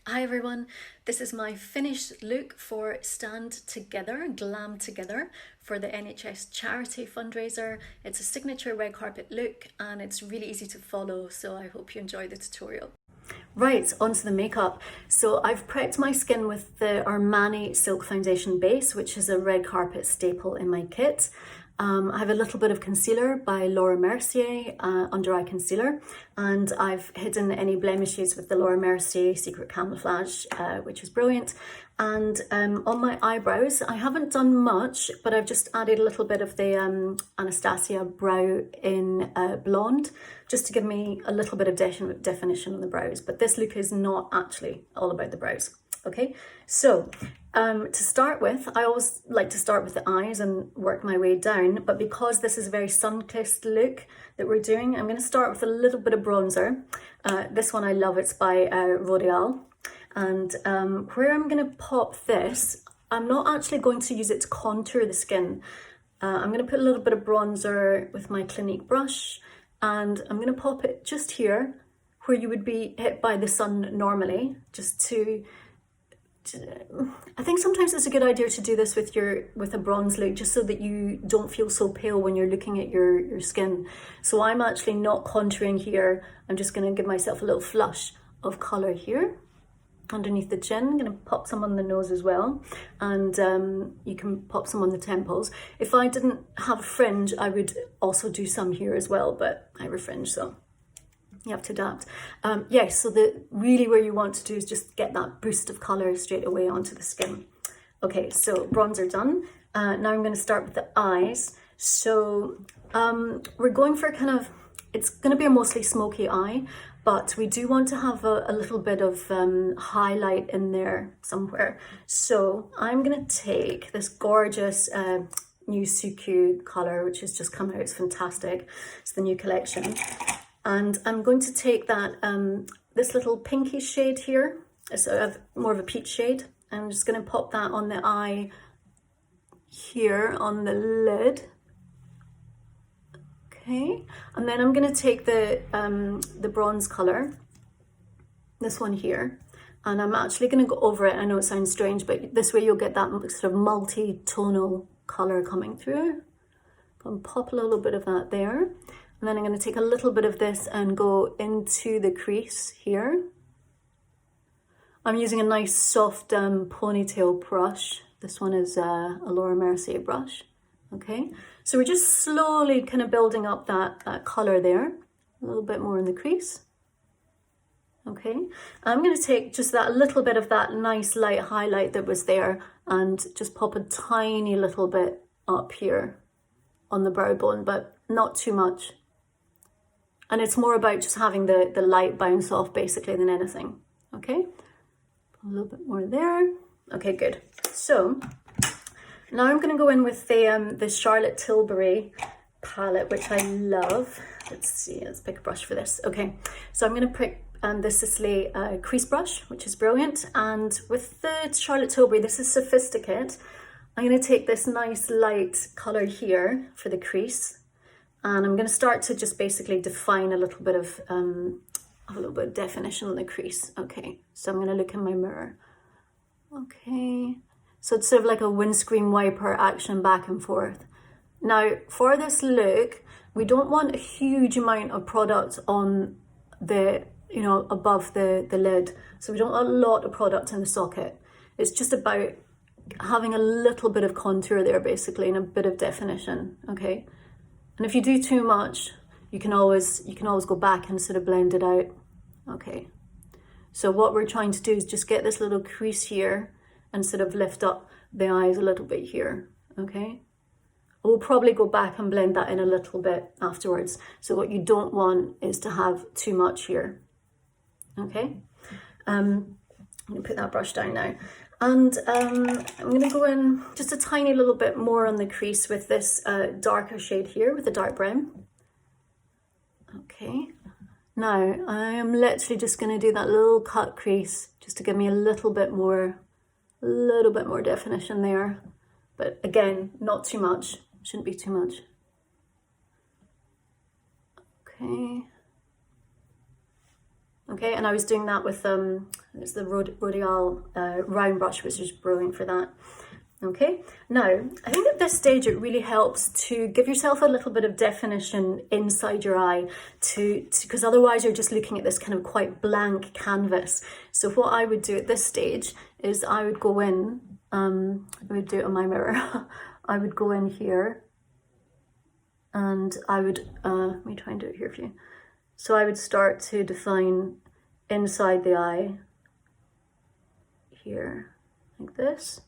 Hi everyone, this is my finished look for Stand Together, Glam Together for the NHS charity fundraiser. It's a signature red carpet look and it's really easy to follow, so I hope you enjoy the tutorial. Right, onto the makeup. So I've prepped my skin with the Armani Silk Foundation Base, which is a red carpet staple in my kit. I have a little bit of concealer by Laura Mercier, under eye concealer, and I've hidden any blemishes with the Laura Mercier Secret Camouflage, which is brilliant. And on my eyebrows, I haven't done much, but I've just added a little bit of the Anastasia Brow in Blonde, just to give me a little bit of definition on the brows. But this look is not actually all about the brows. Okay, so to start with, I always like to start with the eyes and work my way down, but because this is a very sun-kissed look that we're doing, I'm going to start with a little bit of bronzer. This one I love, it's by L'Oreal. And where I'm going to pop this, I'm not actually going to use it to contour the skin. I'm going to put a little bit of bronzer with my Clinique brush, and I'm going to pop it just here, where you would be hit by the sun normally, just to I think sometimes it's a good idea to do this with a bronze look, just so that you don't feel so pale when you're looking at your skin. So I'm actually not contouring here. I'm just going to give myself a little flush of colour here underneath the chin. I'm going to pop some on the nose as well, and you can pop some on the temples. If I didn't have a fringe, I would also do some here as well, but I have a fringe, so you have to adapt. Yes, so really where you want to do is just get that boost of colour straight away onto the skin. Okay, so bronzer done. Now I'm going to start with the eyes. So we're going for it's going to be a mostly smoky eye, but we do want to have a little bit of highlight in there somewhere. So I'm going to take this gorgeous new Suku colour, which has just come out. It's fantastic. It's the new collection. And I'm going to take that, this little pinky shade here, so more of a peach shade. I'm just going to pop that on the eye here on the lid. Okay, and then I'm going to take the bronze colour, this one here, and I'm actually going to go over it. I know it sounds strange, but this way you'll get that sort of multi-tonal colour coming through. And pop a little bit of that there. And then I'm going to take a little bit of this and go into the crease here. I'm using a nice soft ponytail brush. This one is a Laura Mercier brush. Okay, so we're just slowly kind of building up that colour there. A little bit more in the crease. Okay, I'm going to take just that little bit of that nice light highlight that was there and just pop a tiny little bit up here on the brow bone, but not too much. And it's more about just having the light bounce off basically than anything. Okay, a little bit more there. Okay, good. So now I'm going to go in with the Charlotte Tilbury palette, which I love. Let's see, let's pick a brush for this. Okay, so I'm going to pick the Sisley crease brush, which is brilliant. And with the Charlotte Tilbury, this is Sophisticate. I'm going to take this nice light colour here for the crease. And I'm going to start to just basically define a little bit of definition on the crease. Okay, so I'm going to look in my mirror. Okay, so it's sort of like a windscreen wiper action back and forth. Now, for this look, we don't want a huge amount of product on the, above the lid. So we don't want a lot of product in the socket. It's just about having a little bit of contour there, basically, and a bit of definition. Okay. And if you do too much, you can always go back and sort of blend it out. Okay. So what we're trying to do is just get this little crease here and sort of lift up the eyes a little bit here. Okay. We'll probably go back and blend that in a little bit afterwards. So what you don't want is to have too much here. Okay. I'm going to put that brush down now. And I'm going to go in just a tiny little bit more on the crease with this darker shade here with the dark brown. Okay, now I am literally just going to do that little cut crease just to give me a little bit more definition there. But again, not too much, shouldn't be too much. Okay. Okay, and I was doing that with it's the Rodial round brush, which is brilliant for that. Okay, now I think at this stage it really helps to give yourself a little bit of definition inside your eye, because otherwise you're just looking at this kind of quite blank canvas. So what I would do at this stage is I would go in, I would do it on my mirror. I would go in here, and I would let me try and do it here for you. So I would start to define inside the eye here, like this.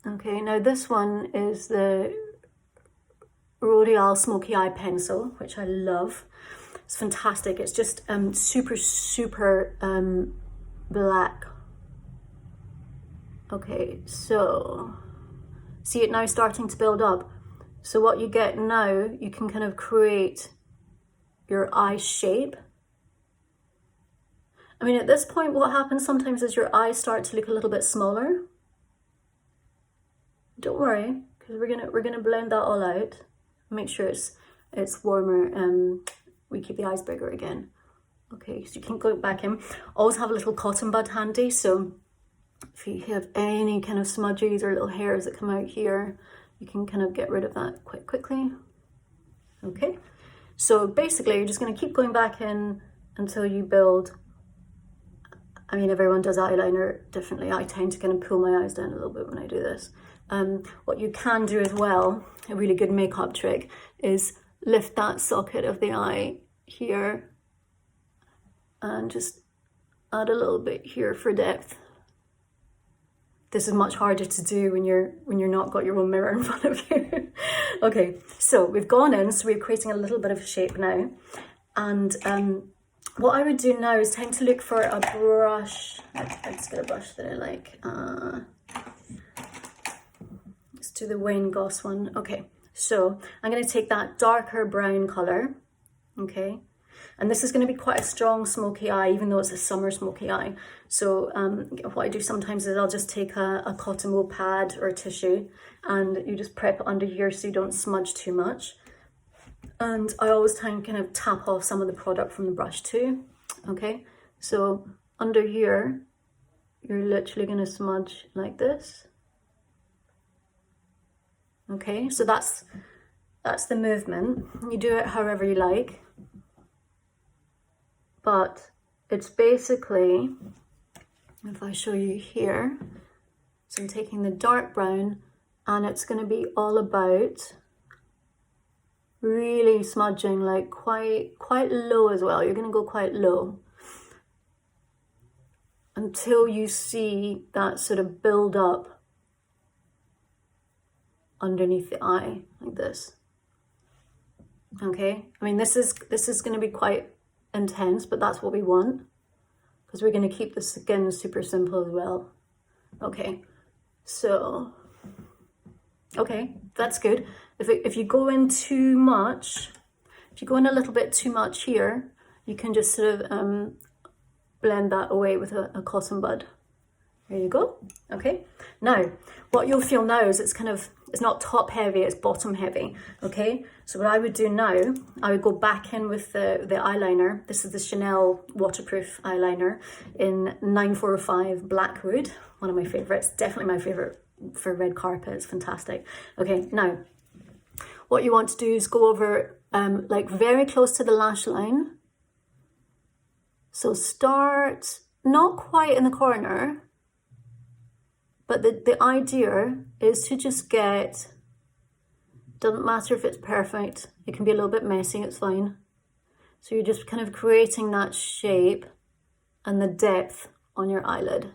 Okay, now this one is the Rodial Smoky Eye Pencil, which I love. It's fantastic. It's just super black. Okay, so see it now starting to build up. So what you get now, you can kind of create your eye shape. I mean, at this point, what happens sometimes is your eyes start to look a little bit smaller. Don't worry, because we're gonna blend that all out. Make sure it's warmer. We keep the eyes bigger again. Okay, so you can go back in. Always have a little cotton bud handy, so if you have any kind of smudges or little hairs that come out here, you can kind of get rid of that quite quickly. Okay, so basically you're just going to keep going back in until you build. I mean, everyone does eyeliner differently. I tend to kind of pull my eyes down a little bit when I do this. What you can do as well, a really good makeup trick, is lift that socket of the eye here and just add a little bit here for depth. This is much harder to do when you're not got your own mirror in front of you. Okay, so we've gone in, so we're creating a little bit of shape now. And what I would do now is time to look for a brush. Let's get a brush that I like. Let's do the Wayne Goss one. Okay, so I'm going to take that darker brown color. Okay. And this is going to be quite a strong smoky eye, even though it's a summer smoky eye. So what I do sometimes is I'll just take a cotton wool pad or a tissue, and you just prep it under here so you don't smudge too much. And I always try and kind of tap off some of the product from the brush too. Okay, so under here, you're literally going to smudge like this. Okay, so that's the movement. You do it however you like. But it's basically, if I show you here, so I'm taking the dark brown, and it's going to be all about really smudging, like quite low as well. You're going to go quite low until you see that sort of build up underneath the eye, like this. Okay, I mean, this is going to be quite intense, but that's what we want, because we're going to keep the skin super simple as well. Okay, so okay, that's good. If you go in too much, if you go in a little bit too much here, you can just sort of blend that away with a cotton bud. There you go. Okay, now what you'll feel now is it's not top heavy, it's bottom heavy. Okay, so what I would do now, I would go back in with the eyeliner. This is the Chanel waterproof eyeliner in 945 Blackwood, one of my favorites, definitely my favorite for red carpet. It's fantastic. Okay, now what you want to do is go over like very close to the lash line. So start not quite in the corner, but the idea is to just get, doesn't matter if it's perfect, it can be a little bit messy, it's fine. So you're just kind of creating that shape and the depth on your eyelid.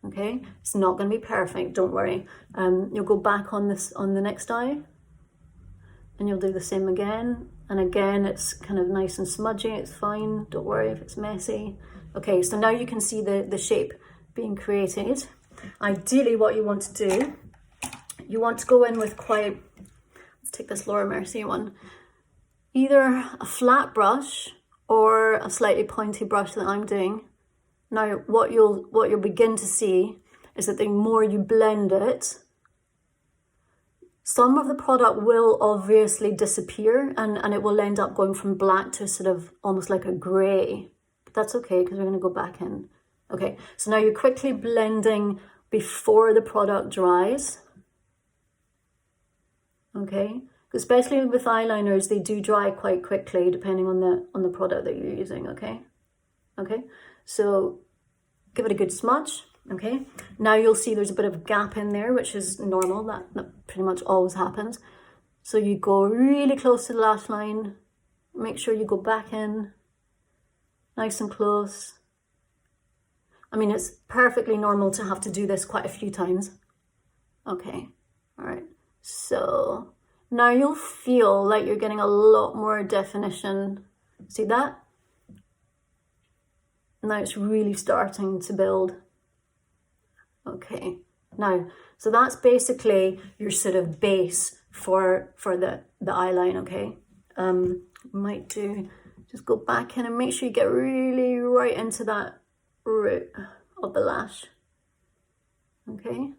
Okay, it's not going to be perfect, don't worry. You'll go back on the next eye, and you'll do the same again. And again, it's kind of nice and smudgy, it's fine, don't worry if it's messy. Okay, so now you can see the shape being created. Ideally, what you want to do, you want to go in with quite, let's take this Laura Mercier one, either a flat brush or a slightly pointy brush that I'm doing. Now, what you'll begin to see is that the more you blend it, Some of the product will obviously disappear and it will end up going from black to sort of almost like a grey. But that's okay because we're going to go back in. Okay, so now you're quickly blending before the product dries. Okay, especially with eyeliners, they do dry quite quickly depending on the product that you're using. Okay, so give it a good smudge. Okay, now you'll see there's a bit of a gap in there, which is normal. That pretty much always happens. So you go really close to the lash line. Make sure you go back in, nice and close. I mean, it's perfectly normal to have to do this quite a few times. Okay, all right. So now you'll feel like you're getting a lot more definition. See that? Now it's really starting to build. Okay, now, so that's basically your sort of base for the eyeline, okay? Might do, just go back in and make sure you get really right into that root of the lash. Okay,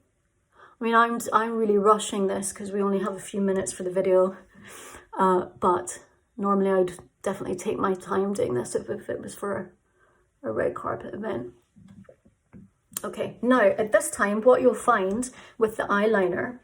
I mean, I'm really rushing this because we only have a few minutes for the video, but normally I'd definitely take my time doing this if it was for a red carpet event. Okay, now at this time, what you'll find with the eyeliner,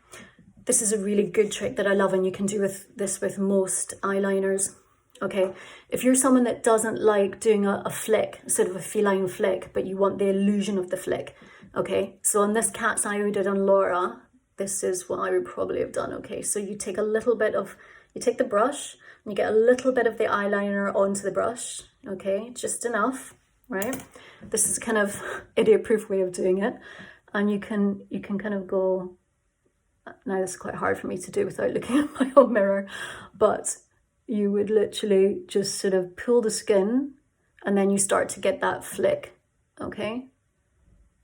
this is a really good trick that I love, and you can do this with most eyeliners. Okay, if you're someone that doesn't like doing a flick, sort of a feline flick, but you want the illusion of the flick, okay, so on this cat's eye we did on Laura, this is what I would probably have done. Okay, so you take a little bit of, you take the brush and you get a little bit of the eyeliner onto the brush, okay, just enough, right? This is kind of idiot-proof way of doing it, and you can kind of go, now this is quite hard for me to do without looking at my own mirror, but you would literally just sort of pull the skin and then you start to get that flick, okay?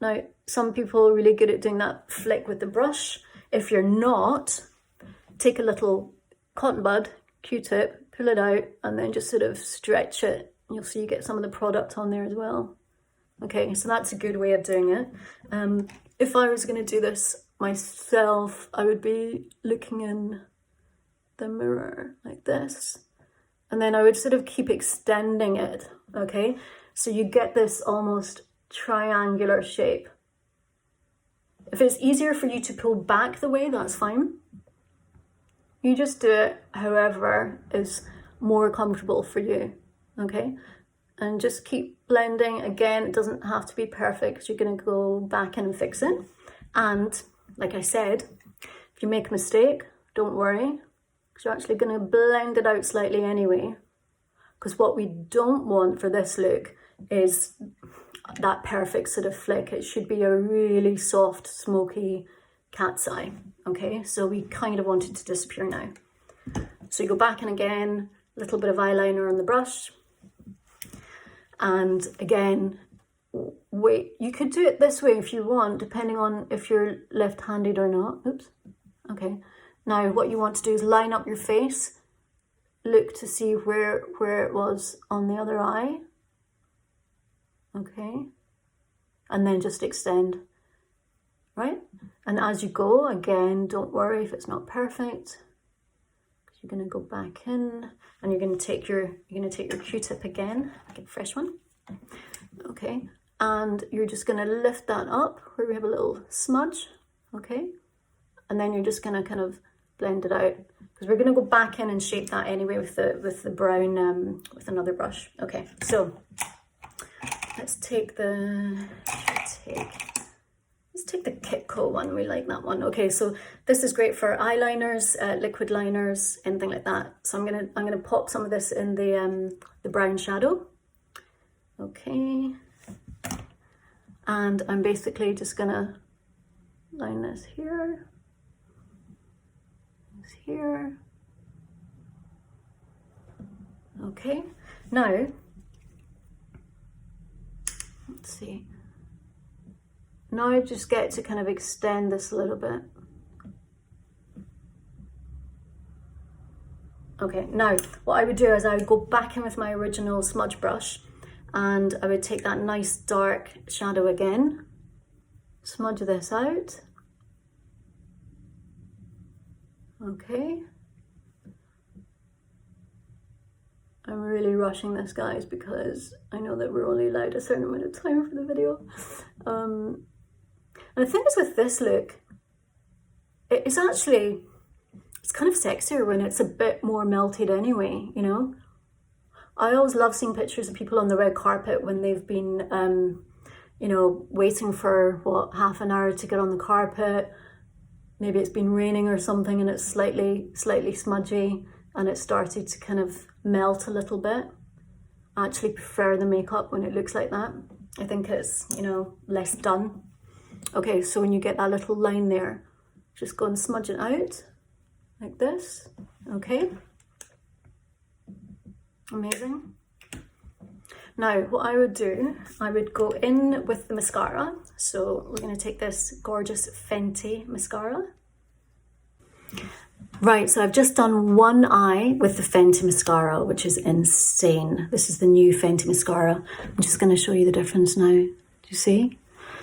Now, some people are really good at doing that flick with the brush. If you're not, take a little cotton bud, Q-tip, pull it out, and then just sort of stretch it. You'll see you get some of the product on there as well. Okay, so that's a good way of doing it. If I was going to do this myself, I would be looking in the mirror like this, and then I would sort of keep extending it, okay? So you get this almost triangular shape. If it's easier for you to pull back the way, that's fine. You just do it however is more comfortable for you, okay? And just keep blending. Again, it doesn't have to be perfect. You're going to go back in and fix it. And like I said, if you make a mistake, don't worry, because you're actually going to blend it out slightly anyway. Because what we don't want for this look is that perfect sort of flick. It should be a really soft, smoky cat's eye. Okay, so we kind of want it to disappear now. So you go back in again, a little bit of eyeliner on the brush. And again, wait, you could do it this way if you want, depending on if you're left-handed or not. Oops. Okay. Now what you want to do is line up your face, look to see where it was on the other eye. Okay. And then just extend, right? And as you go, again, don't worry if it's not perfect. You're going to go back in and you're going to take your Q-tip again, get a fresh one. Okay, and you're just going to lift that up where we have a little smudge, okay? And then you're just going to kind of blend it out because we're going to go back in and shape that anyway with the brown with another brush. Okay, so let's take the Kitco one. We like that one. Okay, so this is great for eyeliners, liquid liners, anything like that. So I'm gonna pop some of this in the brown shadow. Okay, and I'm basically just gonna line this here, this here. Okay, now let's see. Now I just get to kind of extend this a little bit. Okay, now what I would do is I would go back in with my original smudge brush and I would take that nice dark shadow again, smudge this out. Okay. I'm really rushing this, guys, because I know that we're only allowed a certain amount of time for the video. And the thing is with this look, it's actually, it's kind of sexier when it's a bit more melted anyway, you know? I always love seeing pictures of people on the red carpet when they've been, you know, waiting for, what, half an hour to get on the carpet. Maybe it's been raining or something and it's slightly smudgy and it started to kind of melt a little bit. I actually prefer the makeup when it looks like that. I think it's, you know, less done. Okay, so when you get that little line there, just go and smudge it out like this. Okay. Amazing. Now, what I would do, I would go in with the mascara. So we're going to take this gorgeous Fenty mascara. Right, so I've just done one eye with the Fenty mascara, which is insane. This is the new Fenty mascara. I'm just going to show you the difference now. Do you see?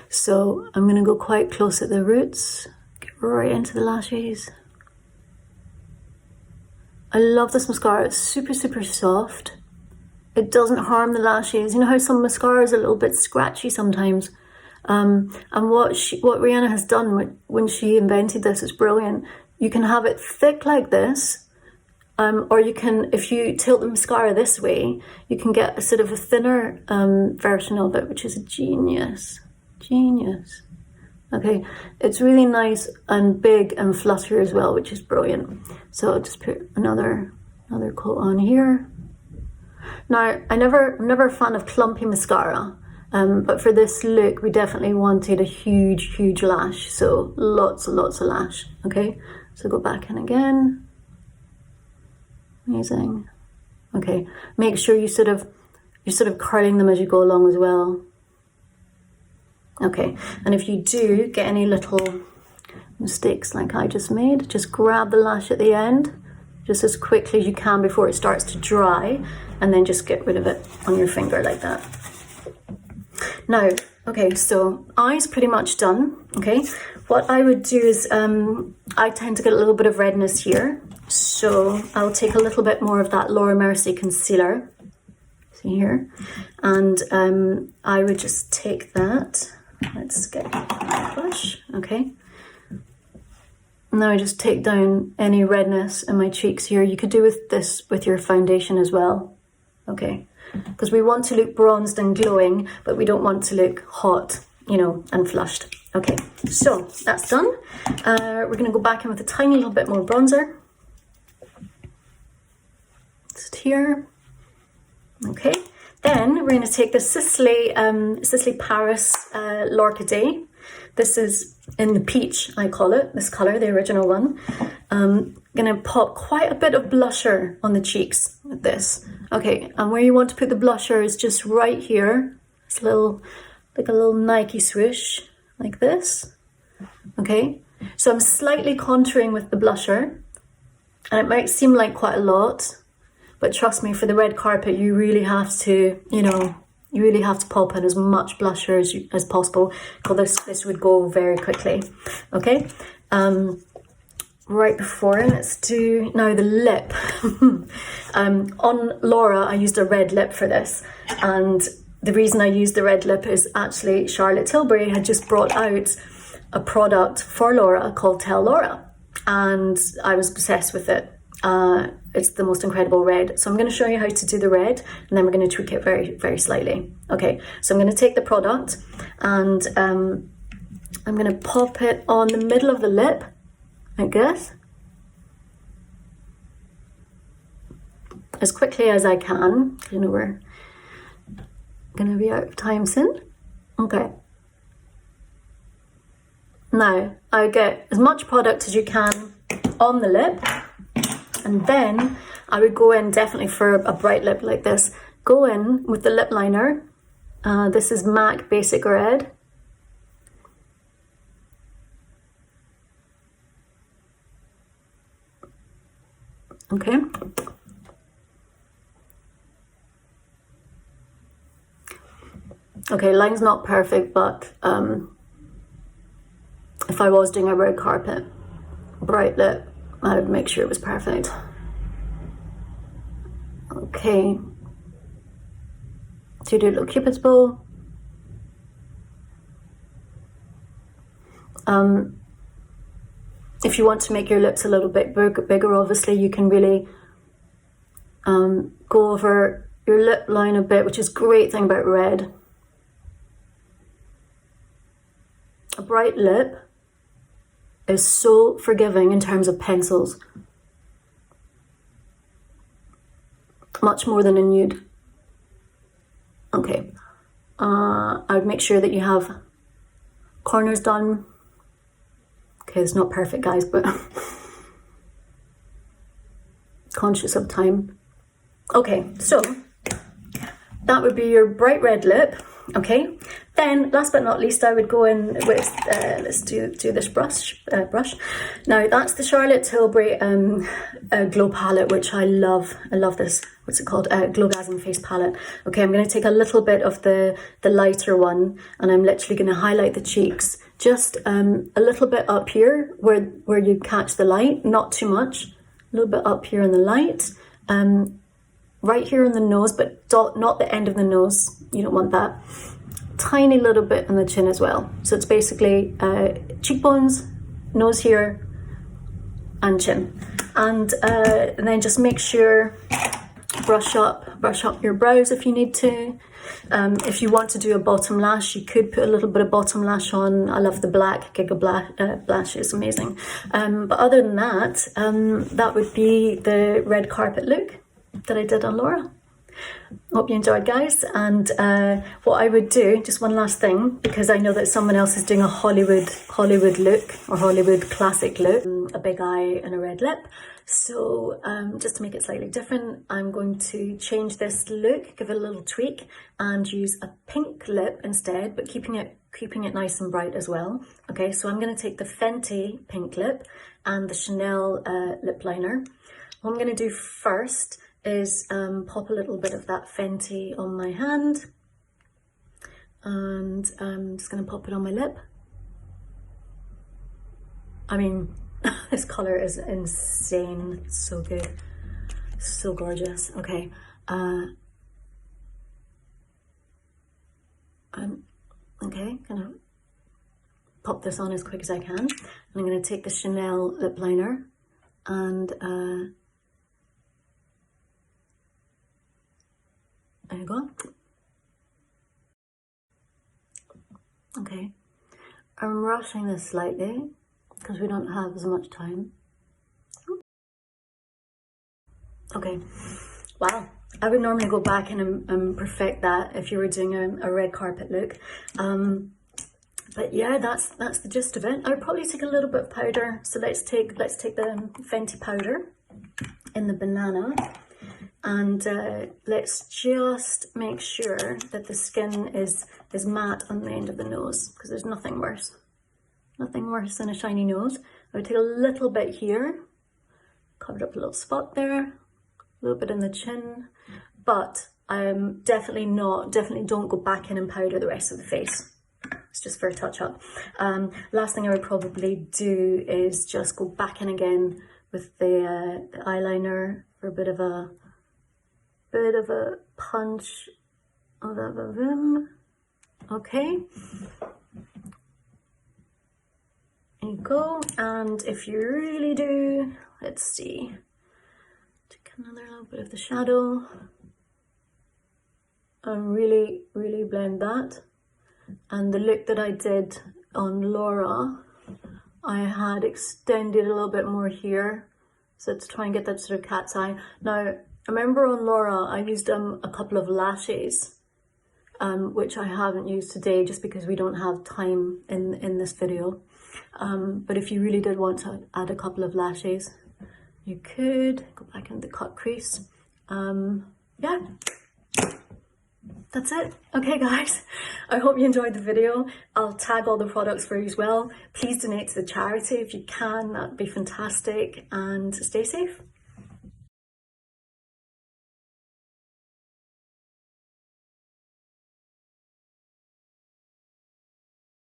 So I'm going to go quite close at the roots, get right into the lashes. I love this mascara. It's super, super soft. It doesn't harm the lashes. You know how some mascara is a little bit scratchy sometimes? And what Rihanna has done when she invented this is brilliant. You can have it thick like this, or you can, if you tilt the mascara this way, you can get a sort of a thinner version of it, which is a genius. Genius. Okay, it's really nice and big and flutter as well, which is brilliant. So I'll just put another coat on here. Now, I'm never a fan of clumpy mascara, but for this look, we definitely wanted a huge lash. So lots and lots of lash. Okay, so go back in again. Amazing. Okay, make sure you're sort of curling them as you go along as well. Okay, and if you do get any little mistakes like I just made, just grab the lash at the end, just as quickly as you can before it starts to dry, and then just get rid of it on your finger like that. Now, okay, so eyes pretty much done, okay? What I would do is, I tend to get a little bit of redness here, so I'll take a little bit more of that Laura Mercier concealer, see here, and I would just take that. Let's get a brush, okay. Now I just take down any redness in my cheeks here. You could do with this with your foundation as well, okay, because we want to look bronzed and glowing, but we don't want to look hot, you know, and flushed. Okay, so that's done. We're going to go back in with a tiny little bit more bronzer. Just here. Okay. Then we're going to take the Sisley Paris L'Orchidée. This is in the peach, I call it, this colour, the original one. Going to pop quite a bit of blusher on the cheeks with this. Okay, and where you want to put the blusher is just right here. It's like a little Nike swoosh, like this. Okay, so I'm slightly contouring with the blusher, and it might seem like quite a lot, but trust me, for the red carpet, you really have to, you know, you really have to pop in as much blusher as possible, because this would go very quickly. Okay, right before, let's do now the lip. On Laura, I used a red lip for this, and the reason I used the red lip is actually Charlotte Tilbury had just brought out a product for Laura called Tell Laura, and I was obsessed with it. It's the most incredible red. So I'm going to show you how to do the red, and then we're going to tweak it very, very slightly. Okay, so I'm going to take the product, and I'm going to pop it on the middle of the lip, like this, as quickly as I can. You know, we're going to be out of time soon. Okay. Now, I get as much product as you can on the lip. And then I would go in definitely for a bright lip like this. Go in with the lip liner. This is MAC Basic Red. Okay. Okay, line's not perfect, but if I was doing a red carpet, bright lip I would make sure it was perfect. Okay. So you do a little Cupid's bow. If you want to make your lips a little bit bigger, obviously you can really go over your lip line a bit, which is a great thing about red. A bright lip is so forgiving in terms of pencils. Much more than a nude. Okay. I would make sure that you have corners done. Okay, it's not perfect, guys, but conscious of time. Okay, so that would be your bright red lip. Okay, then last but not least, I would go in with let's do this brush. Now that's the Charlotte Tilbury Glow palette, which I love. I love this. What's it called? Glowgasm face palette. Okay, I'm going to take a little bit of the lighter one, and I'm literally going to highlight the cheeks, just a little bit up here where you catch the light, not too much. A little bit up here in the light. Right here on the nose, but not the end of the nose. You don't want that. Tiny little bit on the chin as well. So it's basically cheekbones, nose here, and chin. And then just make sure, brush up your brows if you need to. If you want to do a bottom lash, you could put a little bit of bottom lash on. I love the black Giga Blush, it's amazing. But other than that, that would be the red carpet look that I did on Laura. Hope you enjoyed, guys. And what I would do, just one last thing, because I know that someone else is doing a Hollywood look, or Hollywood classic look, a big eye and a red lip. So just to make it slightly different, I'm going to change this look, give it a little tweak, and use a pink lip instead, but keeping it nice and bright as well. Okay, so I'm going to take the Fenty pink lip and the Chanel lip liner. What I'm going to do first is pop a little bit of that Fenty on my hand, and I'm just going to pop it on my lip. I mean, this colour is insane. It's so good, so gorgeous. Okay, okay, gonna pop this on as quick as I can, and I'm going to take the Chanel lip liner and there you go. Okay, I'm rushing this slightly because we don't have as much time. Okay, wow. I would normally go back and perfect that if you were doing a red carpet look. But yeah, that's the gist of it. I would probably take a little bit of powder. So let's take the Fenty powder in the banana. And let's just make sure that the skin is matte on the end of the nose, because there's nothing worse than a shiny nose. I would take a little bit here, covered up a little spot there, a little bit in the chin, but definitely don't go back in and powder the rest of the face. It's just for a touch up. Last thing I would probably do is just go back in again with the eyeliner for a bit of a punch of the vim. Okay, there you go. And if you really do, let's see, take another little bit of the shadow and really blend that. And the look that I did on Laura, I had extended a little bit more here, so to try and get that sort of cat's eye. Now, remember on Laura, I used a couple of lashes, which I haven't used today just because we don't have time in this video. But if you really did want to add a couple of lashes, you could go back in the cut crease. Yeah, that's it. Okay, guys, I hope you enjoyed the video. I'll tag all the products for you as well. Please donate to the charity if you can, that'd be fantastic, and stay safe.